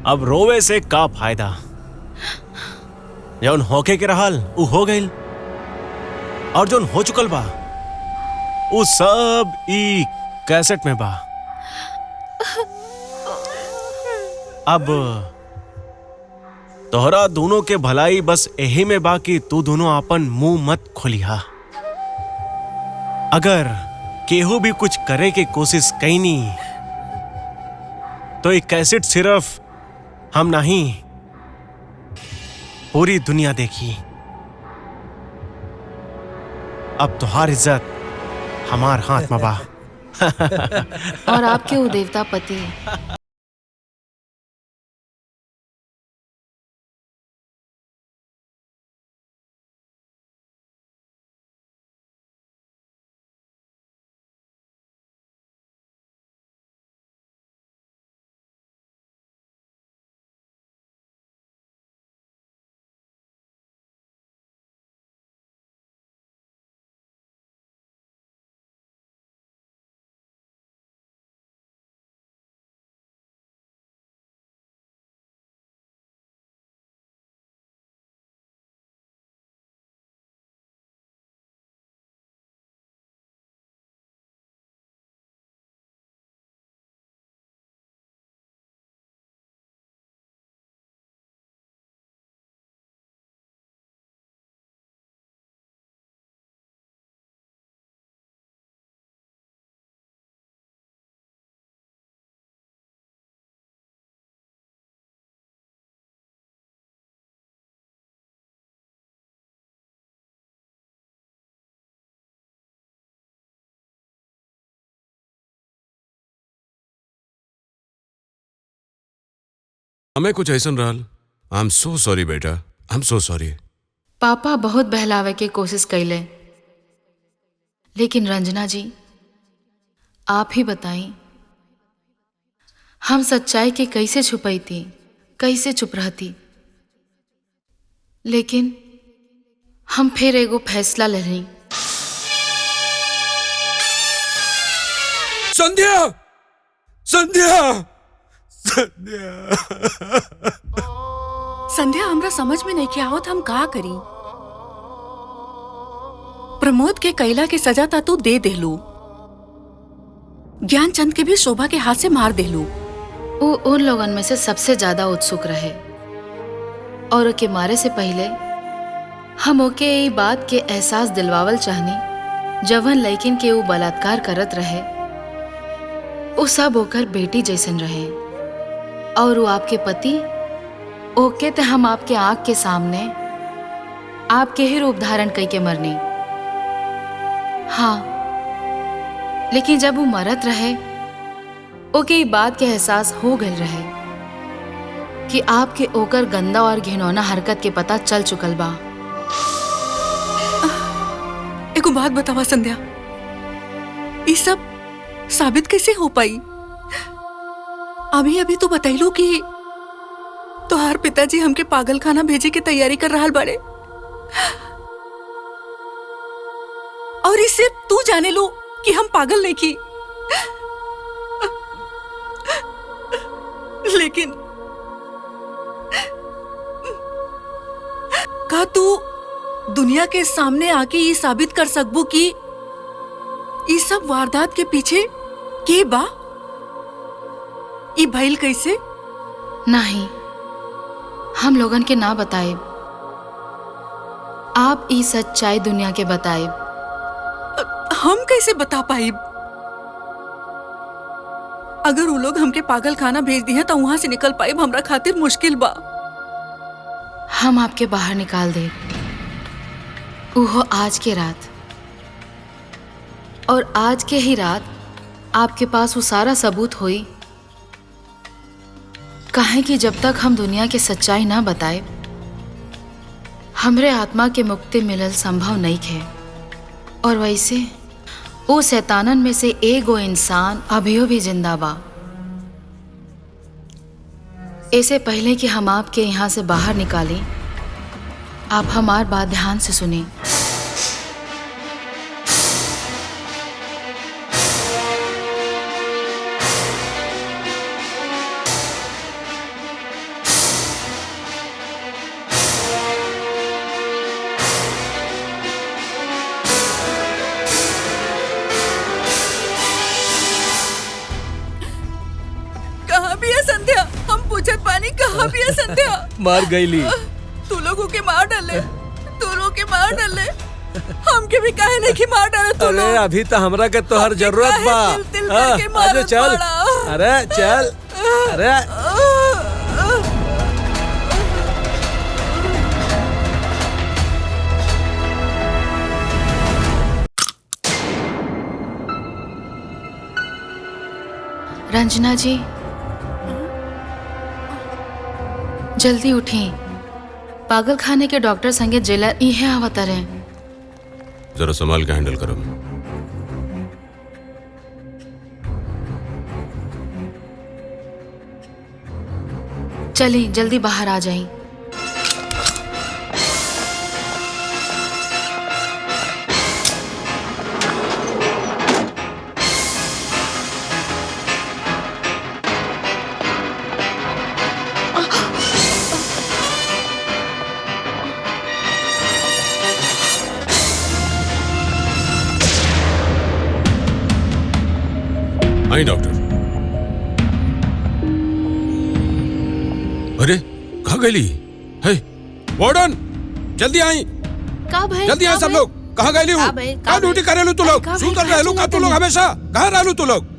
अब रोवे से का फायदा? जौन होके के रहल उ हो गइल, और जौन हो चुकल बा उ सब ई कैसेट में बा। अब तोहरा दोनों के भलाई बस यही में बा कि तू दोनों अपन मुंह मत खोलिहा। अगर केहू भी कुछ करे के कोशिश कैनी तो एक कैसेट सिर्फ हम नहीं, पूरी दुनिया देखी। अब तुहार इज्जत हमार हाथ में बा। और आपके वो देवता पति हमें कुछ ऐसा रहल। आई एम सो सॉरी बेटा, आई एम सो सॉरी। पापा बहुत बहलावे के कोशिश कैले, लेकिन रंजना जी आप ही बताई हम सच्चाई के कैसे छुपाई थी, कैसे चुप रहती। लेकिन हम फिर एगो फैसला ले ली। संध्या, संध्या, संध्या हमरा समझ में नहीं आवत हम का करी। प्रमोद के कैला के सजा ता तू दे देलू, ज्ञानचंद के भी शोभा के हाथ से मार देलू। वो उन लोगन में से सबसे ज्यादा उत्सुक रहे और ओके मारे से पहले हम ओके ये बात के एहसास दिलवावल चाहनी जवन लड़किन के वो बलात्कार करत रहे वो सब ओकर बेटी जैसन रहे, और वो आपके पति ओके ते हम आपके आंख के सामने आपके ही रूप धारण करके मरनी। हाँ, लेकिन जब वो मरत रहे ओके ये बात के एहसास हो गल रहे कि आपके ओकर गंदा और घिनौना हरकत के पता चल चुकल बा। एको बात बतावा संध्या, ये सब साबित कैसे हो पाई? अभी अभी तो बतैलू कि तोहार पिताजी हमके पागल खाना भेजे की तैयारी कर रहा बाड़े, और इससे तू जाने लो कि हम पागल नहीं की। लेकिन का तू दुनिया के सामने आके ये साबित कर सकबू कि ये सब वारदात के पीछे के बा? ये भइल कैसे? नहीं, हम लोगन के ना बताए, आप ई सच्चाई दुनिया के बताए। हम कैसे बता पाई? अगर वो लोग हमके पागल खाना भेज दी है तो वहां से निकल पाए हमरा खातिर मुश्किल बा। हम आपके बाहर निकाल दे, उहो आज के रात, और आज के ही रात आपके पास वो सारा सबूत होई। काहे कि जब तक हम दुनिया के सच्चाई ना बताए हमरे आत्मा के मुक्ति मिलल संभव नहीं है। और वैसे वो शैतानन में से एगो इंसान अभियो भी जिंदा बा। ऐसे पहले कि हम आपके यहाँ से बाहर निकालें, आप हमार बात ध्यान से सुने। संध्या, हम पूछत पानी कहाँ भी है संध्या? मार गईली। तू लोगों के मार डाले, तू लोग के मार डाले, हमके भी काहे नहीं कि मार डाले तू लोग? अरे अभी तो हमरा के तोहर जरूरत बा। दिल करके मारत चल, बाड़ा। अरे चल। अरे रंजना जी, जल्दी उठें। पागल खाने के डॉक्टर संगे जेलर इहे आवत रहे। जरा संभाल के हैंडल करो। चलिए जल्दी बाहर आ जाइए। आई डॉक्टर। अरे कहाँ गई है वार्डन? जल्दी आई, का भाई? जल्दी आई सब लोग। कहाँ गई हूँ? कहाँ ड्यूटी करेलू तू लोग? सुतल रहलू का तू लोग हमेशा? कहाँ रहलू तू लोग?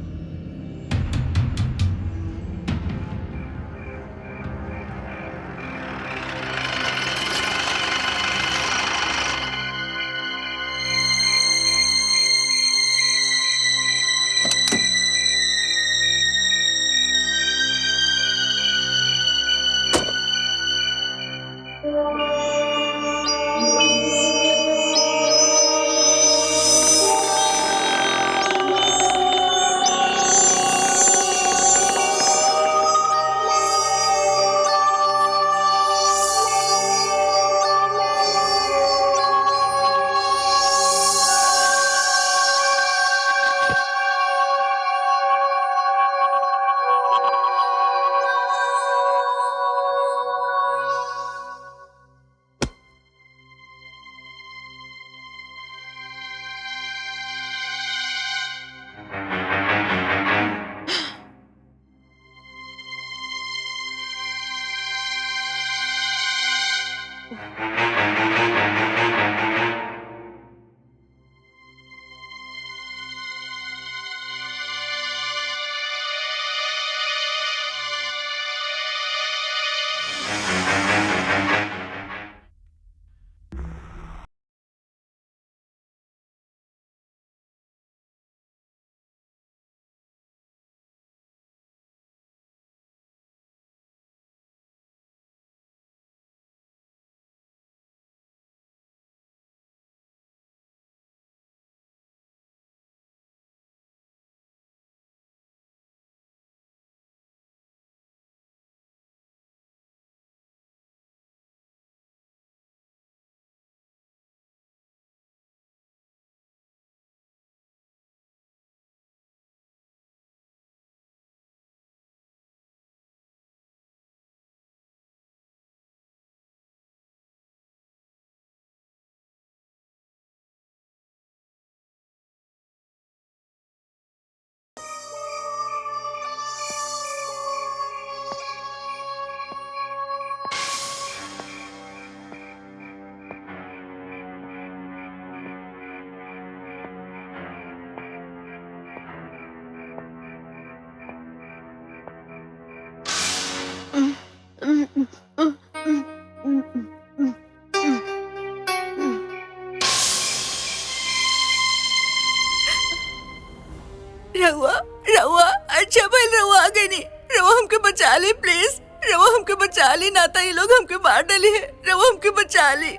रहुआ रहुआ अच्छा भाई रहुआ आ गई नहीं। रहुआ हमके बचा ली प्लीज। रहुआ हमके बचा ली, ना तो ये लोग हमके मार डाली है। रहुआ हमके बचा ली।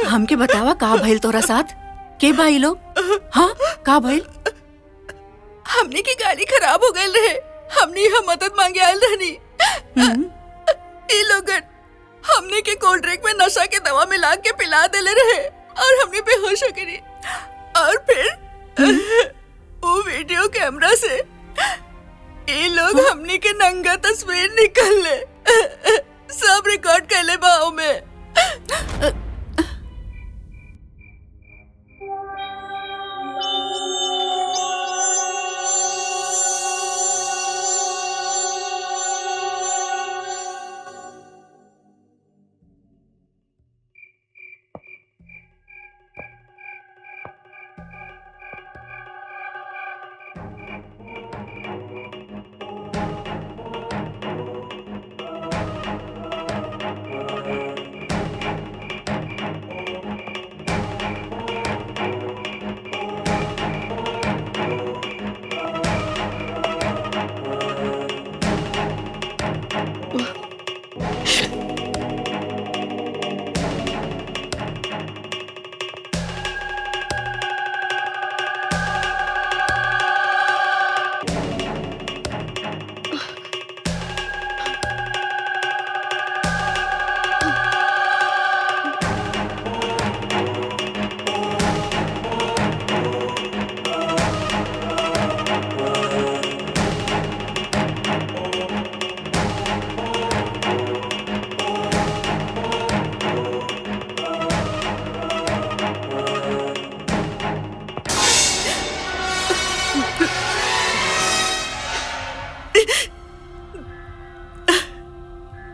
हमके बतावा का भइल तोरा साथ? के भाई लोग? हाँ का भइल? हमने की गाड़ी खराब हो गई रहे, हमने यहाँ मदद मांगे आयल रहनी। ये लोग हमने के कोल्ड ड्रिंक में नशा के दवा मिला के पिला देले रहे और हमने बेहोश हो गई। और फिर वो वीडियो कैमरा से ये लोग हमने के नंगा तस्वीर निकल ले, सब रिकॉर्ड कर ले बाहों में।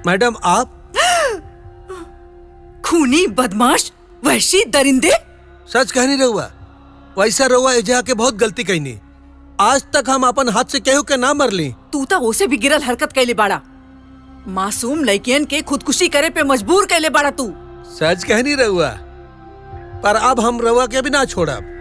मैडम आप खूनी बदमाश वहशी दरिंदे। सच कह नहीं रहुआ, वैसा रहुआ एजा के बहुत गलती कहनी। आज तक हम अपन हाथ से केहू के ना मर ली। तू तो ओसे भी गिरल हरकत कैले बाड़ा। मासूम लड़कियन के खुदकुशी करे पे मजबूर कैले बाड़ा तू। सच कह नहीं रहुआ, पर अब हम रहुआ के भी ना छोड़ब।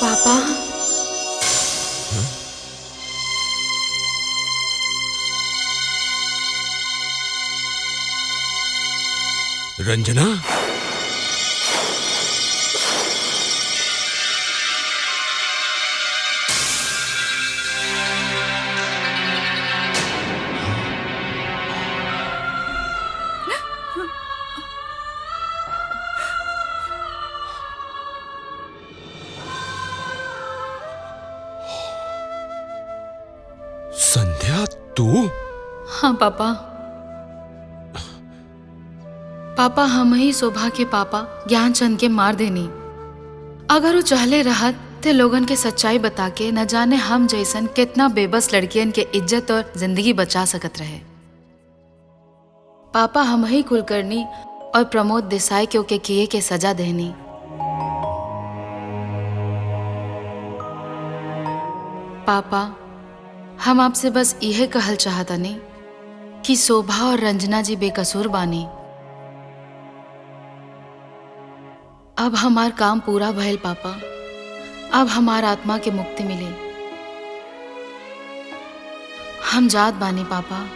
पापा, रंजना, संध्या तू? हाँ पापा। पापा हम ही शोभा के पापा ज्ञानचंद के मार देनी। अगर वो चाहले रहत ते लोगन के सच्चाई बता के न जाने हम जैसन कितना बेबस लड़कियन के इज्जत और जिंदगी बचा सकत रहे। पापा हम ही कुलकर्णी और प्रमोद देसाई के ओके किए के सजा देनी। पापा हम आपसे बस यह कहल चाहतनी कि शोभा और रंजना जी बेकसूर बानी। अब हमार काम पूरा भइल पापा। अब हमार आत्मा के मुक्ति मिली। हम जात बानी पापा।